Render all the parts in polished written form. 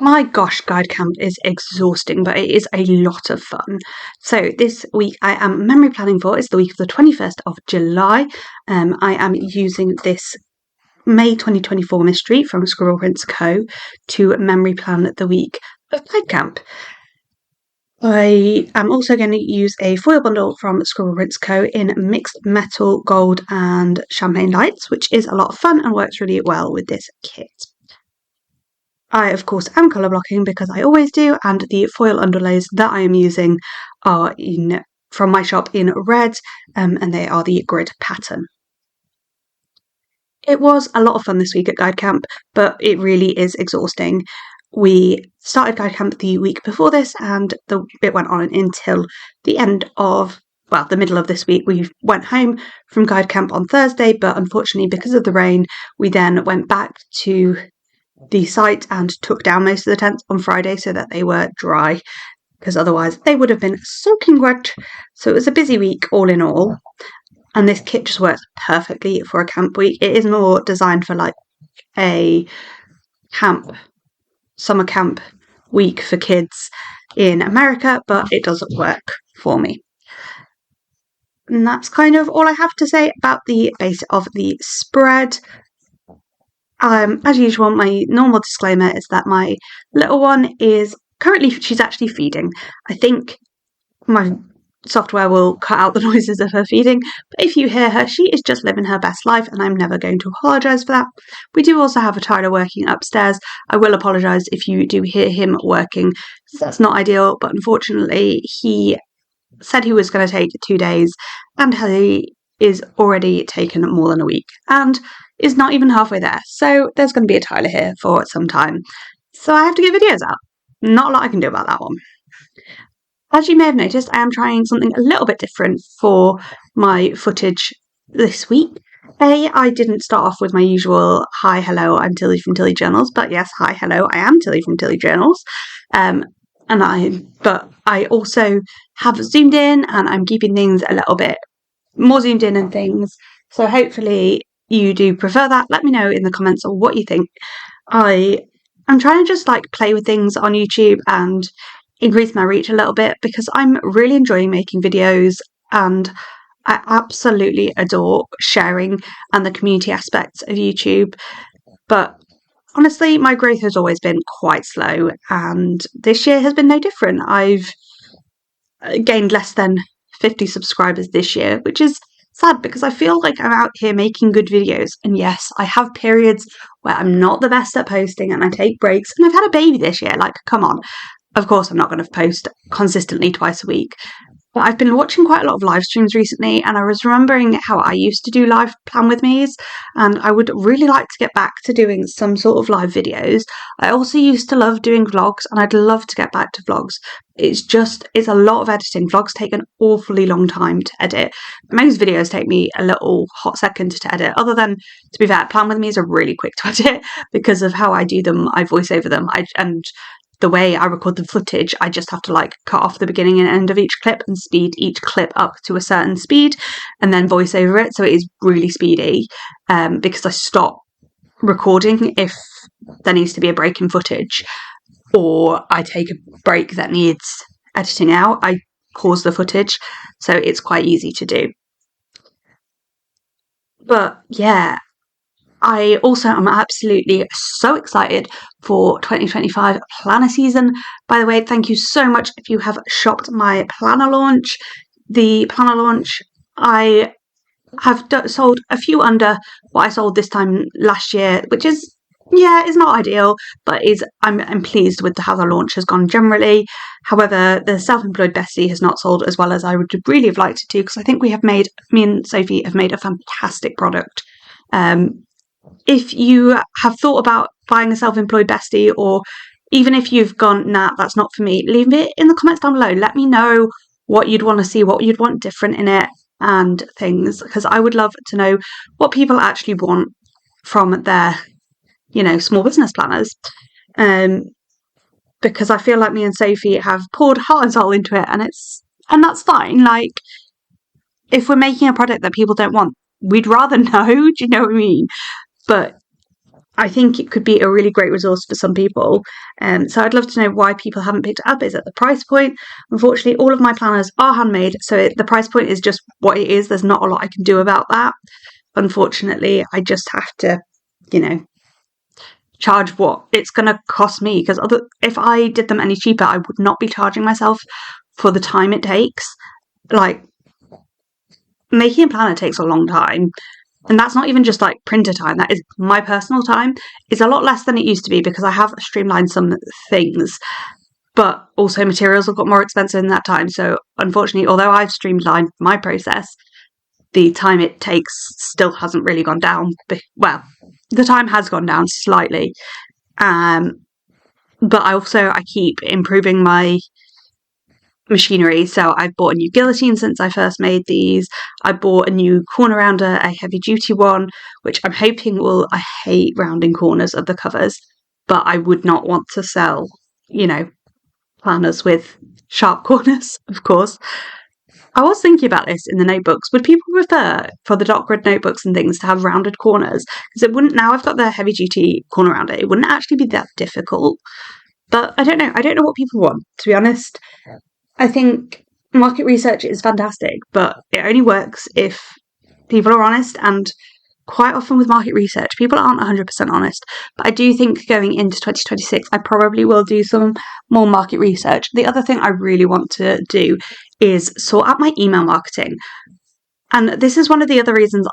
My gosh, guide camp is exhausting, but it is a lot of fun. So this week I am memory planning for is the week of the 21st of July. I am using this May 2024 mystery from Scribble Co. to memory plan the week of guide camp. I am also going to use a foil bundle from Scribble Co. in mixed metal, gold and champagne lights, which is a lot of fun and works really well with this kit. I, of course, am colour blocking because I always do, and the foil underlays that I am using are from my shop in red, and they are the grid pattern. It was a lot of fun this week at Guide Camp, but it really is exhausting. We started Guide Camp the week before this, and it went on until the the middle of this week. We went home from Guide Camp on Thursday, but unfortunately, because of the rain, we then went back to the site and took down most of the tents on Friday so that they were dry, because otherwise they would have been soaking wet. So it was a busy week all in all, and this kit just works perfectly for a camp week. It is more designed for like a summer camp week for kids in America, but it doesn't work for me. And that's kind of all I have to say about the base of the spread. As usual, my normal disclaimer is that my little one she's actually feeding. I think my software will cut out the noises of her feeding, but if you hear her, she is just living her best life, and I'm never going to apologise for that. We do also have a Tyler working upstairs. I will apologise if you do hear him working. That's not ideal, but unfortunately he said he was going to take 2 days, and he is already taken more than a week, and is not even halfway there. So there's going to be a Tyler here for some time. So I have to get videos out. Not a lot I can do about that one. As you may have noticed, I am trying something a little bit different for my footage this week. I didn't start off with my usual hi, hello, I'm Tilly from Tilly Journals, but yes, hi, hello, I am Tilly from Tilly Journals. But I also have zoomed in, and I'm keeping things a little bit more zoomed in and things. So hopefully you do prefer that. Let me know in the comments what you think. I'm trying to just play with things on YouTube and increase my reach a little bit, because I'm really enjoying making videos, and I absolutely adore sharing and the community aspects of YouTube. But honestly, my growth has always been quite slow, and this year has been no different. I've gained less than 50 subscribers this year, which is sad because I feel like I'm out here making good videos. And yes, I have periods where I'm not the best at posting and I take breaks, and I've had a baby this year. Come on. Of course, I'm not going to post consistently twice a week. But I've been watching quite a lot of live streams recently, and I was remembering how I used to do live plan with me's, and I would really like to get back to doing some sort of live videos. I also used to love doing vlogs, and I'd love to get back to vlogs. It's a lot of editing. Vlogs take an awfully long time to edit. Most videos take me a little hot second to edit, other than, to be fair, plan with me's are really quick to edit because of how I do them. I voice over them, and the way I record the footage, I just have to cut off the beginning and end of each clip and speed each clip up to a certain speed and then voice over it. So it is really speedy, because I stop recording if there needs to be a break in footage, or I take a break that needs editing out. I pause the footage, so it's quite easy to do. But yeah, I also am absolutely so excited for 2025 planner season. By the way, thank you so much if you have shopped my planner launch. The planner launch, I have sold a few under what I sold this time last year, which is not ideal, but I'm pleased with how the launch has gone generally. However, the self-employed bestie has not sold as well as I would really have liked it to, because I think me and Sophie have made a fantastic product. If you have thought about buying a self-employed bestie, or even if you've gone, nah, that's not for me, leave it in the comments down below. Let me know what you'd want to see, what you'd want different in it and things, because I would love to know what people actually want from their, small business planners. Because I feel like me and Sophie have poured heart and soul into it, and that's fine. If we're making a product that people don't want, we'd rather know, do you know what I mean? But I think it could be a really great resource for some people. So I'd love to know why people haven't picked it up. Is it the price point? Unfortunately, all of my planners are handmade, so the price point is just what it is. There's not a lot I can do about that. Unfortunately, I just have to, charge what it's going to cost me, because if I did them any cheaper, I would not be charging myself for the time it takes. Like, making a planner takes a long time. And that's not even just like printer time, that is my personal time. It's a lot less than it used to be because I have streamlined some things, but also materials have got more expensive in that time. So unfortunately, although I've streamlined my process, the time it takes still hasn't really gone down. Well, the time has gone down slightly. But I keep improving my machinery. So I've bought a new guillotine since I first made these. I bought a new corner rounder, a heavy duty one, which I'm hoping will. I hate rounding corners of the covers, but I would not want to sell, planners with sharp corners, of course. I was thinking about this in the notebooks. Would people prefer for the dock grid notebooks and things to have rounded corners? Because it wouldn't. Now I've got the heavy duty corner rounder, it wouldn't actually be that difficult. But I don't know. I don't know what people want, to be honest. I think market research is fantastic, but it only works if people are honest, and quite often with market research, people aren't 100% honest. But I do think going into 2026, I probably will do some more market research. The other thing I really want to do is sort out my email marketing. And this is one of the other reasons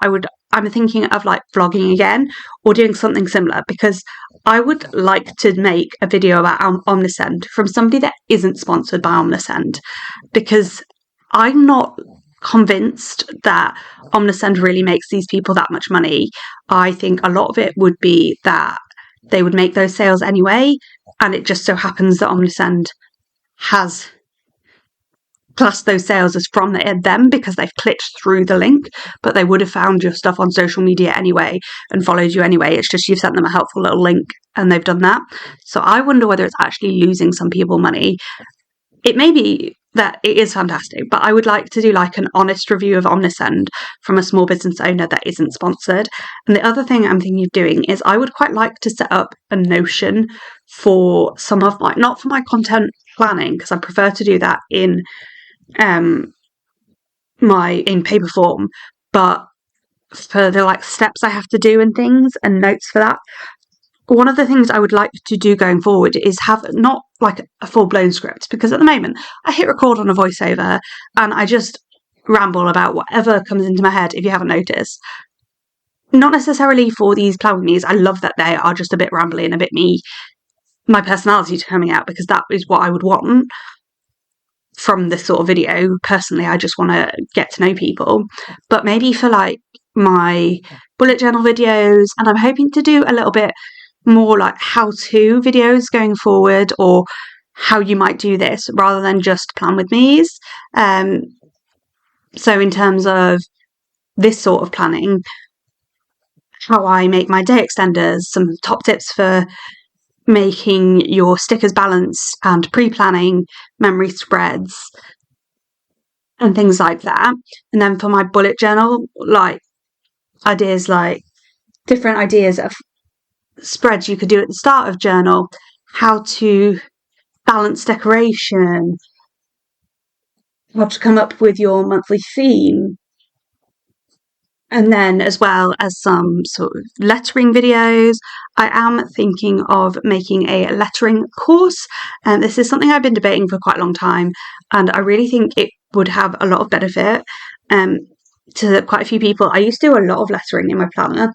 I'm thinking of like vlogging again or doing something similar, because I would like to make a video about Omnisend from somebody that isn't sponsored by Omnisend, because I'm not convinced that Omnisend really makes these people that much money. I think a lot of it would be that they would make those sales anyway, and it just so happens that Omnisend has class those sales as from them because they've clicked through the link, but they would have found your stuff on social media anyway and followed you anyway. It's just you've sent them a helpful little link and they've done that. So I wonder whether it's actually losing some people money. It may be that it is fantastic, but I would like to do like an honest review of Omnisend from a small business owner that isn't sponsored. And the other thing I'm thinking of doing is I would quite like to set up a Notion for some of my, not for my content planning, because I prefer to do that in paper form, but for the like steps I have to do and things and notes for that. One of the things I would like to do going forward is have not like a full-blown script, because at the moment I hit record on a voiceover and I just ramble about whatever comes into my head, if you haven't noticed. Not necessarily for these plan with me's. I love that they are just a bit rambly and a bit me, my personality coming out, because that is what I would want from this sort of video. Personally, I just want to get to know people. But maybe for like my bullet journal videos, and I'm hoping to do a little bit more like how-to videos going forward, or how you might do this rather than just plan with me's. So in terms of this sort of planning, how I make my day extenders, some top tips for making your stickers balanced and pre-planning memory spreads and things like that. And then for my bullet journal, like ideas, like different ideas of spreads you could do at the start of journal, how to balance decoration, how to come up with your monthly theme, and then as well as some sort of lettering videos. I am thinking of making a lettering course, and this is something I've been debating for quite a long time, and I really think it would have a lot of benefit to quite a few people. I used to do a lot of lettering in my planner.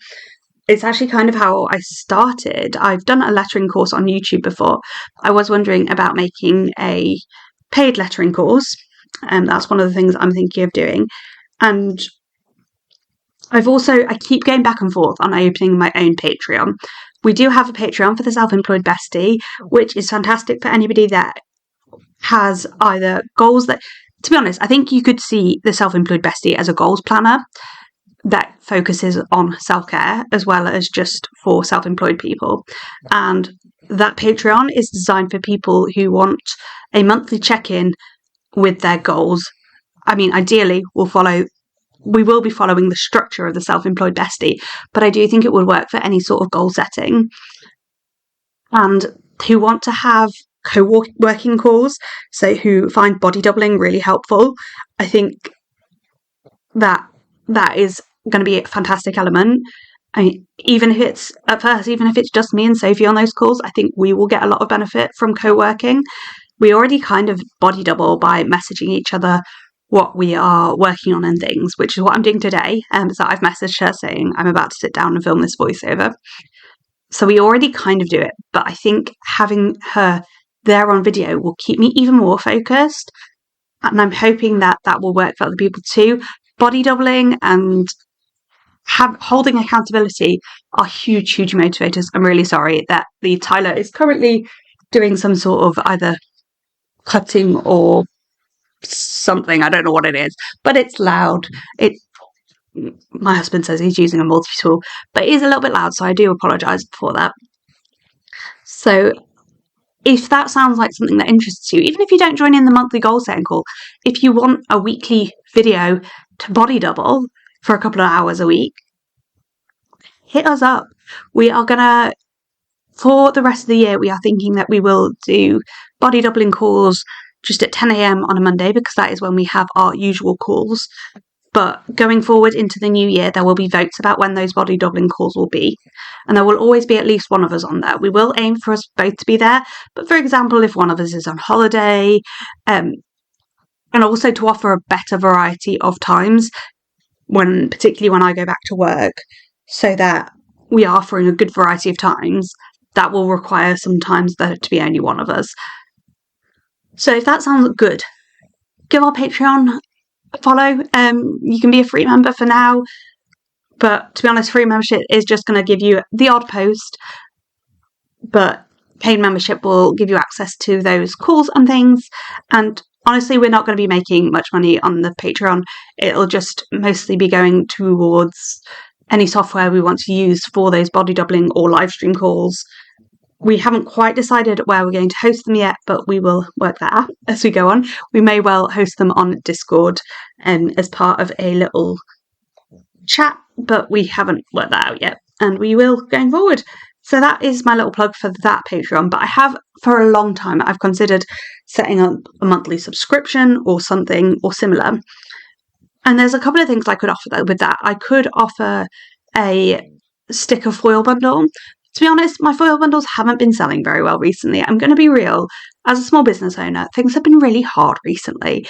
It's actually kind of how I started. I've done a lettering course on YouTube before. I was wondering about making a paid lettering course, and that's one of the things I'm thinking of doing. And I keep going back and forth on opening my own Patreon. We do have a Patreon for the Self-Employed Bestie, which is fantastic for anybody that has either goals that, to be honest, I think you could see the Self-Employed Bestie as a goals planner that focuses on self-care as well as just for self-employed people. And that Patreon is designed for people who want a monthly check-in with their goals. I mean, ideally, we'll follow we will be following the structure of the self-employed bestie, but I do think it would work for any sort of goal setting. And who want to have co-working calls, so who find body doubling really helpful, I think that is going to be a fantastic element. I mean, even if it's just me and Sophie on those calls, I think we will get a lot of benefit from co-working. We already kind of body double by messaging each other what we are working on and things, which is what I'm doing today. So I've messaged her saying I'm about to sit down and film this voiceover. So we already kind of do it, but I think having her there on video will keep me even more focused. And I'm hoping that will work for other people too. Body doubling and holding accountability are huge, huge motivators. I'm really sorry that Tyler is currently doing some sort of either cutting or something. I don't know what it is, but it's loud. My husband says he's using a multi-tool, but it is a little bit loud, so I do apologise for that. So if that sounds like something that interests you, even if you don't join in the monthly goal setting call, if you want a weekly video to body double for a couple of hours a week, hit us up. We are going to, for the rest of the year, we are thinking that we will do body doubling calls just at 10 a.m. on a Monday, because that is when we have our usual calls. But going forward into the new year, there will be votes about when those body doubling calls will be. And there will always be at least one of us on there. We will aim for us both to be there. But for example, if one of us is on holiday, and also to offer a better variety of times, particularly when I go back to work, so that we are offering a good variety of times, that will require sometimes there to be only one of us. So if that sounds good, give our Patreon a follow. You can be a free member for now, but to be honest, free membership is just going to give you the odd post, but paid membership will give you access to those calls and things. And honestly, we're not going to be making much money on the Patreon. It'll just mostly be going towards any software we want to use for those body doubling or live stream calls. We haven't quite decided where we're going to host them yet, but we will work that out as we go on. We may well host them on Discord as part of a little chat, but we haven't worked that out yet, and we will going forward. So that is my little plug for that Patreon. But I have, for a long time, I've considered setting up a monthly subscription or something or similar. And there's a couple of things I could offer with that. I could offer a sticker foil bundle. To be honest, my foil bundles haven't been selling very well recently. I'm going to be real. As a small business owner, things have been really hard recently.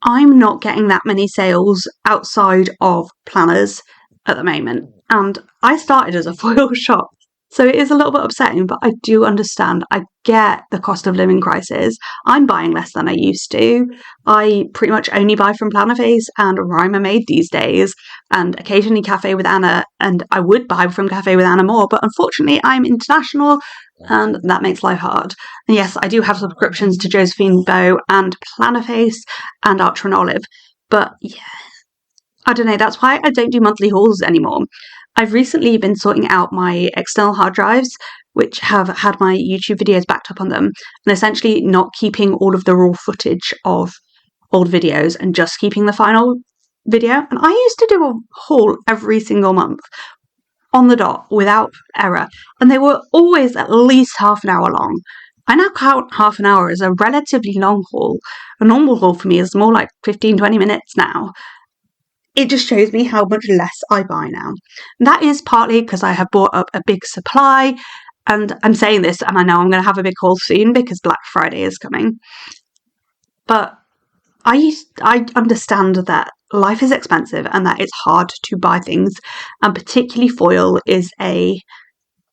I'm not getting that many sales outside of planners at the moment. And I started as a foil shop, so it is a little bit upsetting, but I do understand. I get the cost of living crisis. I'm buying less than I used to. I pretty much only buy from Plannerface and Rhymer Made these days, and occasionally Cafe with Anna, and I would buy from Cafe with Anna more, but unfortunately I'm international, and that makes life hard. And yes, I do have subscriptions to Josephine Bow and Plannerface and Archer and Olive, but yeah, I don't know, that's why I don't do monthly hauls anymore. I've recently been sorting out my external hard drives, which have had my YouTube videos backed up on them, and essentially not keeping all of the raw footage of old videos and just keeping the final video. And I used to do a haul every single month on the dot without error, and they were always at least half an hour long. I now count half an hour as a relatively long haul. A normal haul for me is more like 15-20 minutes now. It just shows me how much less I buy now. And that is partly because I have bought up a big supply, and I'm saying this and I know I'm going to have a big haul soon because Black Friday is coming. But I understand that life is expensive and that it's hard to buy things, and particularly foil is a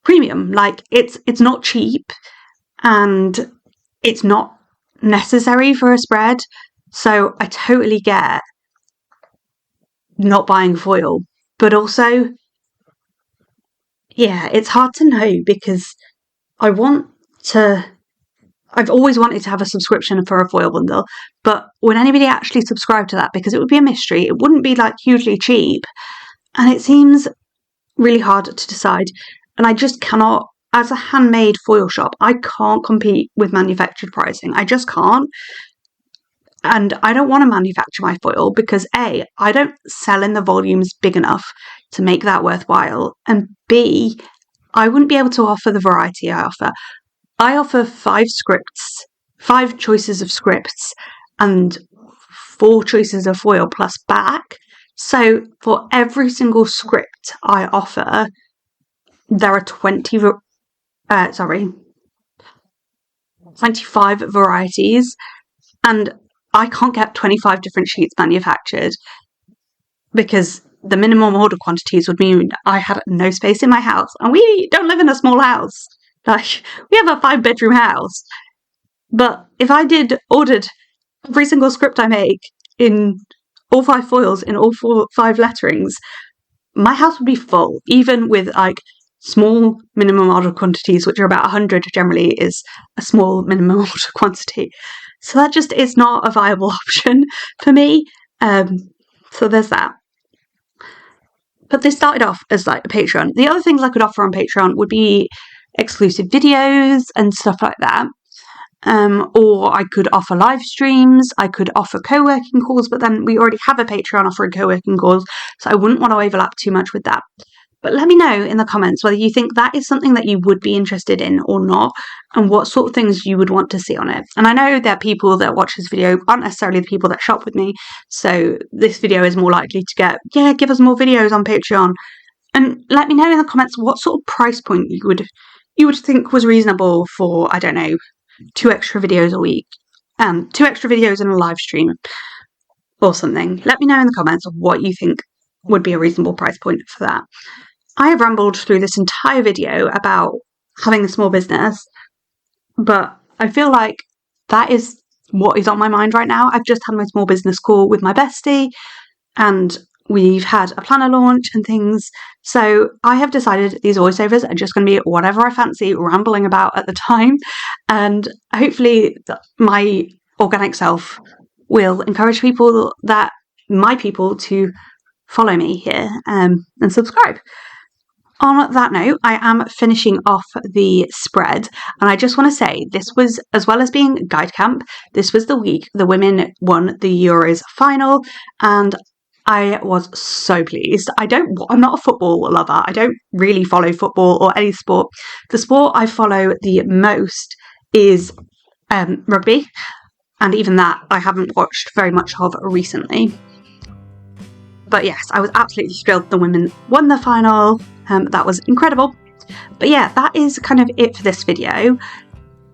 premium. Like, it's not cheap, and it's not necessary for a spread. So I totally get not buying foil, but also, yeah, it's hard to know because I've always wanted to have a subscription for a foil bundle, but would anybody actually subscribe to that? Because it would be a mystery. It wouldn't be like hugely cheap, and it seems really hard to decide. And I just cannot, as a handmade foil shop, I can't compete with manufactured pricing. I just can't. And I don't want to manufacture my foil because A, I don't sell in the volumes big enough to make that worthwhile. And B, I wouldn't be able to offer the variety I offer. I offer 5 scripts, 5 choices of scripts, and 4 choices of foil plus back. So for every single script I offer, there are 25 varieties, and I can't get 25 different sheets manufactured because the minimum order quantities would mean I had no space in my house, and we don't live in a small house. Like, we have a 5-bedroom house. But if I ordered every single script I make in all 5 foils, in all 5 letterings, my house would be full, even with like small minimum order quantities, which are about 100 generally is a small minimum order quantity. So that just is not a viable option for me. So there's that. But this started off as like a Patreon. The other things I could offer on Patreon would be exclusive videos and stuff like that. Or I could offer live streams, I could offer co-working calls, but then we already have a Patreon offering co-working calls, so I wouldn't want to overlap too much with that. But let me know in the comments whether you think that is something that you would be interested in or not, and what sort of things you would want to see on it. And I know that people that watch this video aren't necessarily the people that shop with me, so this video is more likely to get, yeah, give us more videos on Patreon. And let me know in the comments what sort of price point you would think was reasonable for, I don't know, 2 extra videos a week, 2 extra videos in a live stream or something. Let me know in the comments what you think would be a reasonable price point for that. I have rambled through this entire video about having a small business, but I feel like that is what is on my mind right now. I've just had my small business call with my bestie, and we've had a planner launch and things. So I have decided these voiceovers are just going to be whatever I fancy rambling about at the time. And hopefully my organic self will encourage my people to follow me here and subscribe. On that note, I am finishing off the spread, and I just want to say this was, as well as being guide camp, this was the week the women won the Euros final, and I was so pleased. I'm not a football lover. I don't really follow football or any sport. The sport I follow the most is rugby, and even that I haven't watched very much of recently. But yes, I was absolutely thrilled the women won the final. That was incredible. But yeah, that is kind of it for this video.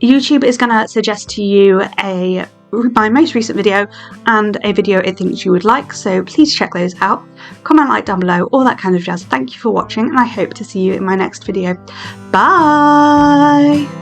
YouTube is going to suggest to you my most recent video and a video it thinks you would like, so please check those out. Comment, like down below, all that kind of jazz. Thank you for watching, and I hope to see you in my next video. Bye!